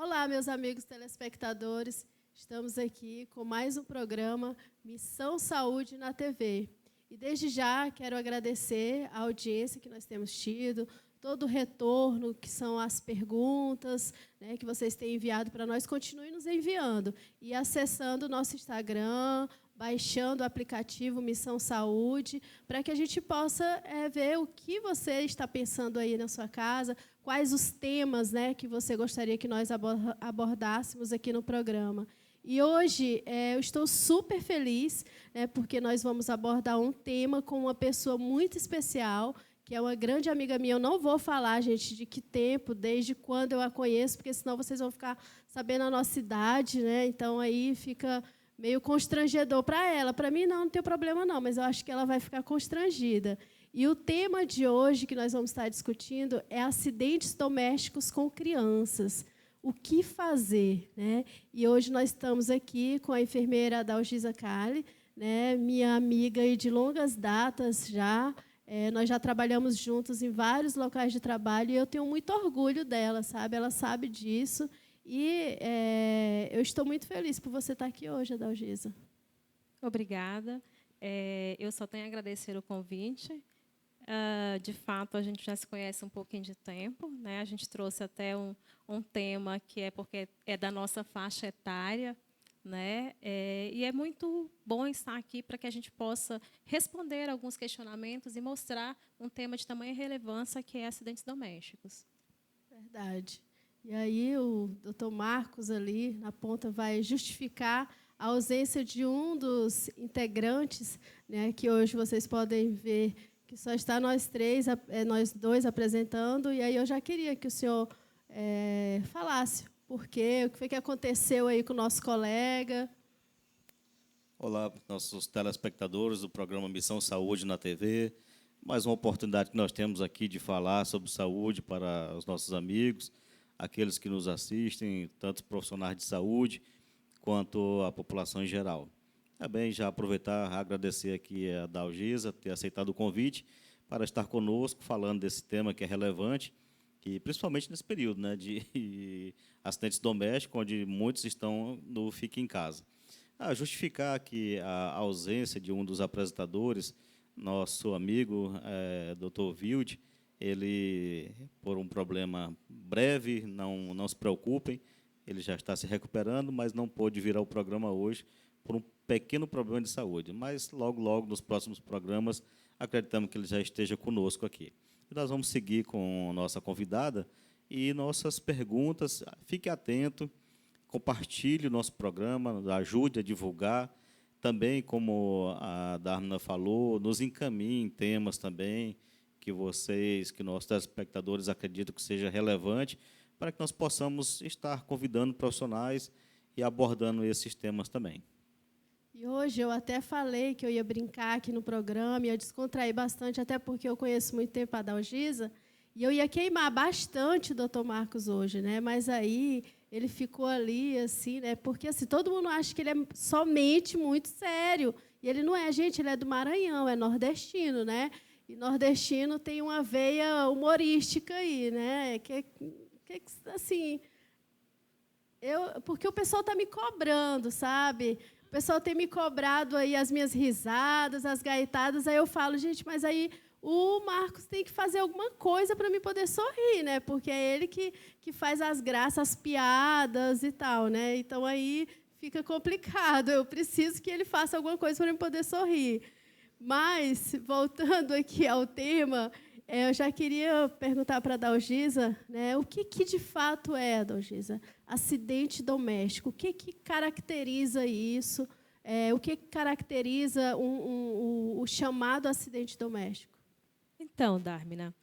Olá, meus amigos telespectadores. Estamos aqui com mais um programa Missão Saúde na TV. E, desde já, quero agradecer a audiência que nós temos tido, todo o retorno, que são as perguntas, né, que vocês têm enviado para nós. Continue nos enviando e acessando o nosso Instagram, baixando o aplicativo Missão Saúde, para que a gente possa ver o que você está pensando aí na sua casa, quais os temas, né, que você gostaria que nós abordássemos aqui no programa. E hoje eu estou super feliz, né, porque nós vamos abordar um tema com uma pessoa muito especial, que é uma grande amiga minha. Eu não vou falar, gente, de que tempo, desde quando eu a conheço, porque senão vocês vão ficar sabendo a nossa idade, né? Então aí fica meio constrangedor para ela. Para mim, não tem problema, não, mas eu acho que ela vai ficar constrangida. E o tema de hoje que nós vamos estar discutindo é acidentes domésticos com crianças. O que fazer, né? E hoje nós estamos aqui com a enfermeira Adalgisa Cali, né? Minha amiga aí de longas datas já. Nós já trabalhamos juntos em vários locais de trabalho e eu tenho muito orgulho dela, sabe? Ela sabe disso. E eu estou muito feliz por você estar aqui hoje, Adalgisa. Obrigada. Eu só tenho a agradecer o convite. De fato, a gente já se conhece um pouquinho de tempo, né? A gente trouxe até um tema que é porque é da nossa faixa etária, né? E é muito bom estar aqui para que a gente possa responder alguns questionamentos e mostrar um tema de tamanha relevância, que é acidentes domésticos. Verdade. E aí o doutor Marcos, ali na ponta, vai justificar a ausência de um dos integrantes, né, que hoje vocês podem ver que só está nós dois apresentando. E aí eu já queria que o senhor falasse por quê, o que foi que aconteceu aí com o nosso colega. Olá, nossos telespectadores do programa Missão Saúde na TV. Mais uma oportunidade que nós temos aqui de falar sobre saúde para os nossos amigos, aqueles que nos assistem, tanto os profissionais de saúde quanto a população em geral. Também já aproveitar e agradecer aqui a Adalgisa ter aceitado o convite para estar conosco falando desse tema que é relevante, e principalmente nesse período, né, de acidentes domésticos, onde muitos estão no Fique em Casa. Justificar aqui a ausência de um dos apresentadores, nosso amigo, Dr. Wilde, ele, por um problema breve, não se preocupem, ele já está se recuperando, mas não pôde vir ao programa hoje por um pequeno problema de saúde. Mas, logo, nos próximos programas, acreditamos que ele já esteja conosco aqui. E nós vamos seguir com a nossa convidada e nossas perguntas. Fique atento, compartilhe o nosso programa, ajude a divulgar. Também, como a Darna falou, nos encaminhem temas também que nossos telespectadores acreditam que seja relevante, para que nós possamos estar convidando profissionais e abordando esses temas também. E hoje eu até falei que eu ia brincar aqui no programa, ia descontrair bastante, até porque eu conheço muito tempo a Adalgisa, e eu ia queimar bastante o doutor Marcos hoje, né? Mas aí ele ficou ali, assim, né? Porque assim, todo mundo acha que ele é somente muito sério. E ele não é, gente, ele é do Maranhão, é nordestino, né? E nordestino tem uma veia humorística aí, né? Assim, porque o pessoal está me cobrando, sabe? O pessoal tem me cobrado aí as minhas risadas, as gaitadas. Aí eu falo, gente, mas aí o Marcos tem que fazer alguma coisa para me poder sorrir, né? Porque é ele que faz as graças, as piadas e tal, né? Então aí fica complicado. Eu preciso que ele faça alguma coisa para eu poder sorrir. Mas, voltando aqui ao tema, eu já queria perguntar para a Adalgisa, né, o que de fato é, Adalgisa, acidente doméstico? O que caracteriza isso? O que caracteriza o chamado acidente doméstico? Então, Dármina,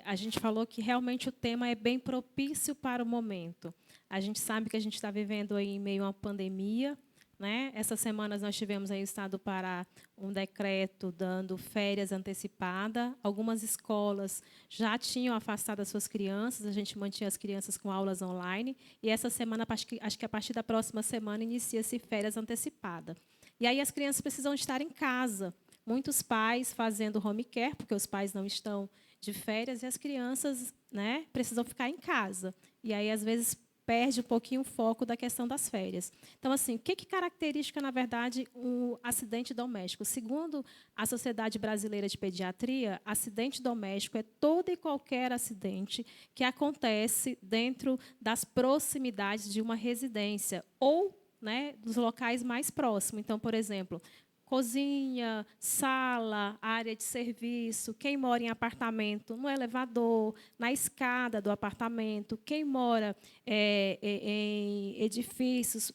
a gente falou que realmente o tema é bem propício para o momento. A gente sabe que a gente está vivendo aí em meio a uma pandemia, né? Essas semanas nós tivemos aí o Estado do Pará um decreto dando férias antecipadas. Algumas escolas já tinham afastado as suas crianças, a gente mantinha as crianças com aulas online. E essa semana, acho que a partir da próxima semana, inicia-se férias antecipadas. E aí as crianças precisam estar em casa. Muitos pais fazendo home care, porque os pais não estão de férias, e as crianças, né, precisam ficar em casa. E aí, às vezes, perde um pouquinho o foco da questão das férias. Então, assim, o que caracteriza, na verdade, um acidente doméstico? Segundo a Sociedade Brasileira de Pediatria, acidente doméstico é todo e qualquer acidente que acontece dentro das proximidades de uma residência ou, né, dos locais mais próximos. Então, por exemplo, cozinha, sala, área de serviço, quem mora em apartamento, no elevador, na escada do apartamento, quem mora em edifícios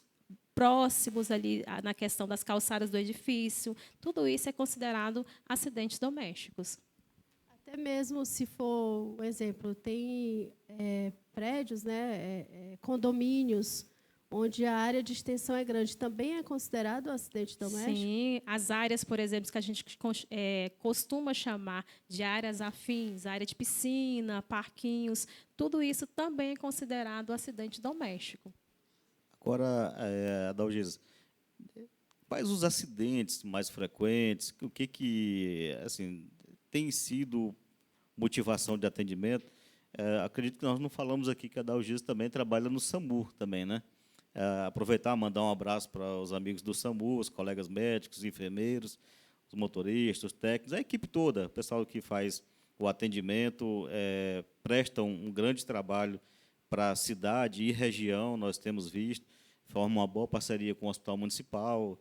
próximos ali na questão das calçadas do edifício, tudo isso é considerado acidentes domésticos. Até mesmo se for, um exemplo, tem prédios, né, condomínios, onde a área de extensão é grande, também é considerado acidente doméstico? Sim, as áreas, por exemplo, que a gente costuma chamar de áreas afins, área de piscina, parquinhos, tudo isso também é considerado acidente doméstico. Agora, Adalgisa, quais os acidentes mais frequentes? O que assim, tem sido motivação de atendimento? Acredito que nós não falamos aqui que a Adalgisa também trabalha no SAMU, também, né? Aproveitar e mandar um abraço para os amigos do SAMU, os colegas médicos, enfermeiros, os motoristas, os técnicos, a equipe toda, o pessoal que faz o atendimento, presta um grande trabalho para a cidade e região, nós temos visto, forma uma boa parceria com o Hospital Municipal,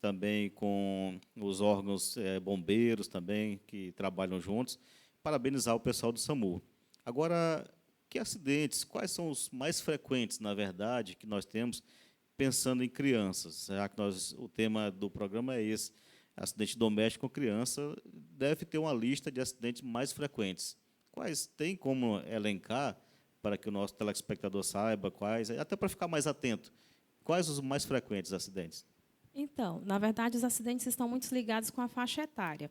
também com os órgãos bombeiros também, que trabalham juntos. Parabenizar o pessoal do SAMU. Agora, que acidentes, quais são os mais frequentes, na verdade, que nós temos pensando em crianças? Já que o tema do programa é esse, acidente doméstico com criança, deve ter uma lista de acidentes mais frequentes. Quais tem como elencar, para que o nosso telespectador saiba quais, até para ficar mais atento, quais os mais frequentes acidentes? Então, na verdade, os acidentes estão muito ligados com a faixa etária.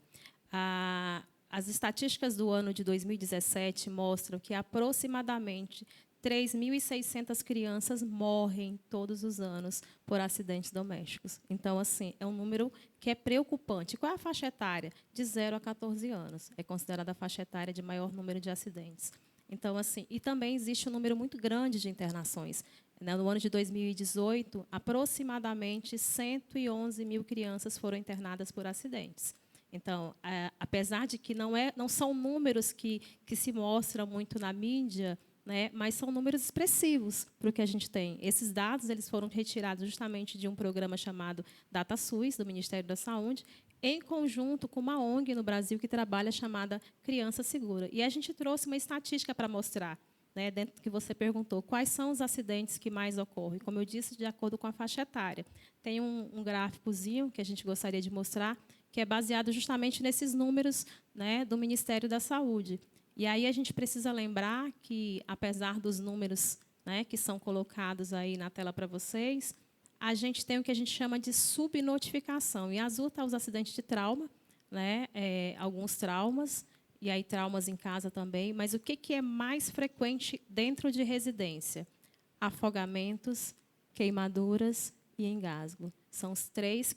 As estatísticas do ano de 2017 mostram que aproximadamente 3.600 crianças morrem todos os anos por acidentes domésticos. Então, assim, é um número que é preocupante. Qual é a faixa etária? De 0 a 14 anos. É considerada a faixa etária de maior número de acidentes. Então, assim, e também existe um número muito grande de internações. No ano de 2018, aproximadamente 111 mil crianças foram internadas por acidentes. Então, apesar de que não são números que se mostram muito na mídia, né, mas são números expressivos para o que a gente tem. Esses dados eles foram retirados justamente de um programa chamado DataSUS, do Ministério da Saúde, em conjunto com uma ONG no Brasil que trabalha chamada Criança Segura. E a gente trouxe uma estatística para mostrar, né, dentro do que você perguntou, quais são os acidentes que mais ocorrem. Como eu disse, de acordo com a faixa etária. Tem um gráficozinho que a gente gostaria de mostrar, que é baseado justamente nesses números, né, do Ministério da Saúde. E aí a gente precisa lembrar que, apesar dos números, né, que são colocados aí na tela para vocês, a gente tem o que a gente chama de subnotificação. E azul está os acidentes de trauma, né, alguns traumas, e aí traumas em casa também. Mas o que é mais frequente dentro de residência? Afogamentos, queimaduras e engasgo. São os três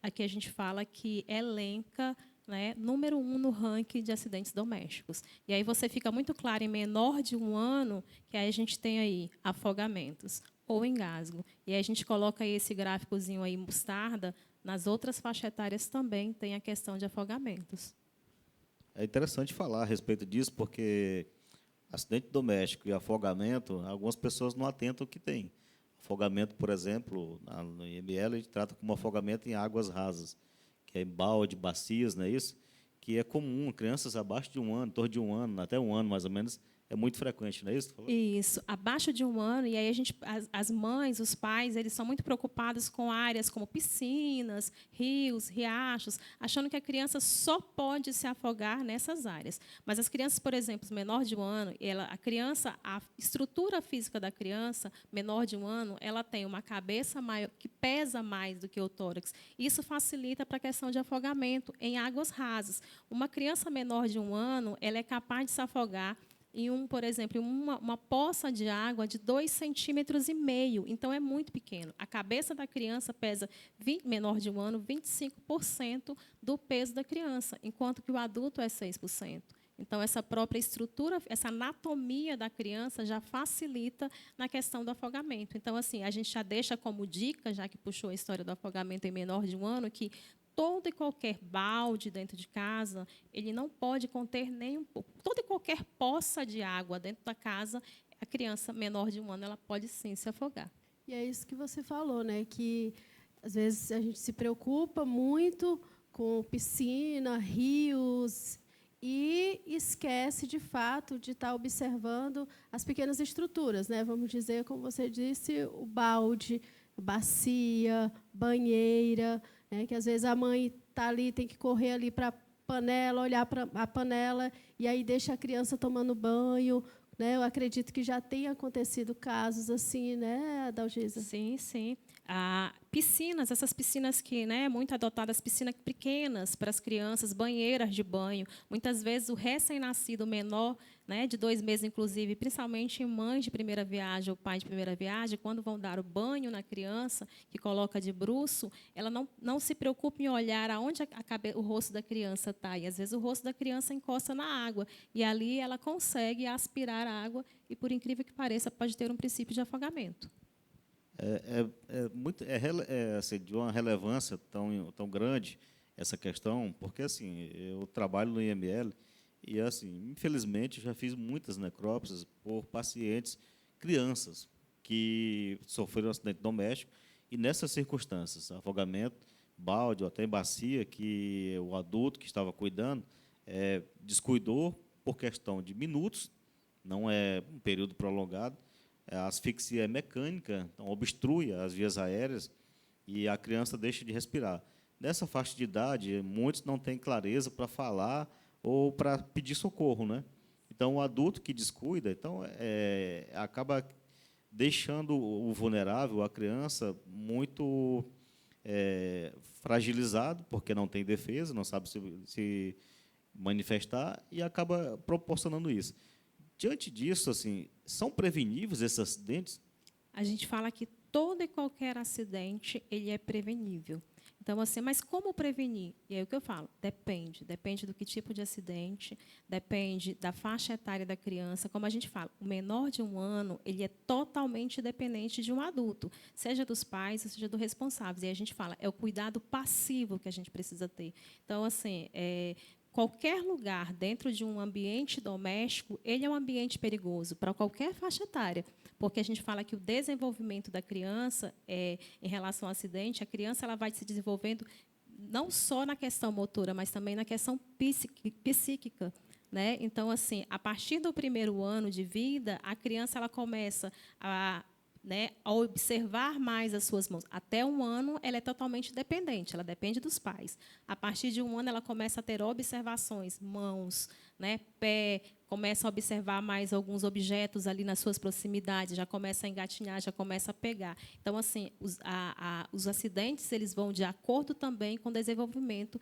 aqui a gente fala que elenca, né, número 1 no ranking de acidentes domésticos. E aí você fica muito claro em menor de 1 ano que aí a gente tem aí afogamentos ou engasgo. E aí a gente coloca aí esse gráficozinho aí mostarda, nas outras faixas etárias também tem a questão de afogamentos. É interessante falar a respeito disso, porque acidente doméstico e afogamento, algumas pessoas não atentam o que tem. Afogamento, por exemplo, no IML, a gente trata como afogamento em águas rasas, que é em balde, bacias, não é isso? Que é comum, crianças abaixo de 1 ano, em torno de 1 ano, até 1 ano mais ou menos, é muito frequente, não é isso? Isso, abaixo de 1 ano, e aí as mães, os pais, eles são muito preocupados com áreas como piscinas, rios, riachos, achando que a criança só pode se afogar nessas áreas. Mas as crianças, por exemplo, menor de 1 ano, a estrutura física da criança, menor de 1 ano, ela tem uma cabeça maior, que pesa mais do que o tórax. Isso facilita para a questão de afogamento em águas rasas. Uma criança menor de 1 ano, ela é capaz de se afogar por exemplo, uma poça de água de 2,5 centímetros. Então, é muito pequeno. A cabeça da criança pesa, menor de 1 ano, 25% do peso da criança, enquanto que o adulto é 6%. Então, essa própria estrutura, essa anatomia da criança já facilita na questão do afogamento. Então, assim, a gente já deixa como dica, já que puxou a história do afogamento em menor de 1 ano, que todo e qualquer balde dentro de casa, ele não pode conter nem um pouco. Toda e qualquer poça de água dentro da casa, a criança menor de 1 ano, ela pode sim se afogar. E é isso que você falou, né? Que às vezes a gente se preocupa muito com piscina, rios e esquece de fato de estar observando as pequenas estruturas, né? Vamos dizer, como você disse, o balde, bacia, banheira, né? Que às vezes a mãe está ali, tem que correr ali para a panela, olhar para a panela e aí deixa a criança tomando banho. Né, eu acredito que já tenha acontecido casos assim, né, Adalgisa? Sim, sim. Piscinas, essas piscinas que, né, muito adotadas, piscinas pequenas para as crianças, banheiras de banho. Muitas vezes o recém-nascido menor, né, de 2 meses, inclusive, principalmente mães de primeira viagem ou pai de primeira viagem, quando vão dar o banho na criança, que coloca de bruço, ela não se preocupa em olhar aonde o rosto da criança está. E, às vezes, o rosto da criança encosta na água. E ali ela consegue aspirar a água e, por incrível que pareça, pode ter um princípio de afogamento. Assim, de uma relevância tão grande essa questão, porque assim eu trabalho no IML e assim infelizmente já fiz muitas necrópsias por pacientes crianças que sofreram um acidente doméstico e nessas circunstâncias, afogamento, balde ou até em bacia, que o adulto que estava cuidando descuidou por questão de minutos, não é um período prolongado. A asfixia é mecânica, então obstrui as vias aéreas e a criança deixa de respirar. Nessa faixa de idade, muitos não têm clareza para falar ou para pedir socorro, né? Então, o adulto que descuida, então, acaba deixando o vulnerável, a criança, muito fragilizado, porque não tem defesa, não sabe se manifestar e acaba proporcionando isso. Diante disso, assim, são preveníveis esses acidentes? A gente fala que todo e qualquer acidente ele é prevenível. Então, assim, mas como prevenir? E aí o que eu falo? Depende do que tipo de acidente, depende da faixa etária da criança. Como a gente fala, o menor de 1 ano, ele é totalmente dependente de um adulto, seja dos pais, seja do responsável. E aí a gente fala, é o cuidado passivo que a gente precisa ter. Então, assim, qualquer lugar dentro de um ambiente doméstico, ele é um ambiente perigoso para qualquer faixa etária, porque a gente fala que o desenvolvimento da criança, em relação ao acidente, a criança ela vai se desenvolvendo não só na questão motora, mas também na questão psíquica. Né? Então, assim, a partir do 1º ano de vida, a criança ela começa a observar mais as suas mãos. Até 1 ano, ela é totalmente dependente, ela depende dos pais. A partir de 1 ano, ela começa a ter observações, mãos, né, pé, começa a observar mais alguns objetos ali nas suas proximidades, já começa a engatinhar, já começa a pegar. Então, assim, os acidentes eles vão de acordo também com o desenvolvimento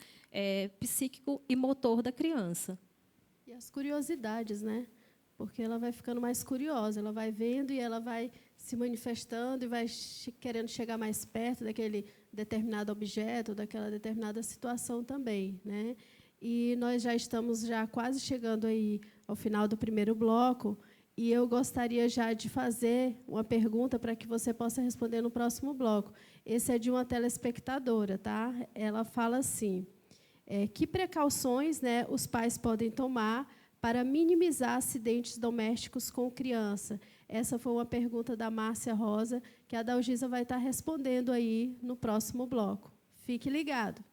psíquico e motor da criança. E as curiosidades, né? Porque ela vai ficando mais curiosa, ela vai vendo e ela vai se manifestando e vai querendo chegar mais perto daquele determinado objeto, daquela determinada situação também, né? E nós já estamos quase chegando aí ao final do 1º bloco e eu gostaria já de fazer uma pergunta para que você possa responder no próximo bloco. Esse é de uma telespectadora, tá? Ela fala assim: que precauções, né, os pais podem tomar para minimizar acidentes domésticos com criança? Essa foi uma pergunta da Márcia Rosa, que a Adalgisa vai estar respondendo aí no próximo bloco. Fique ligado.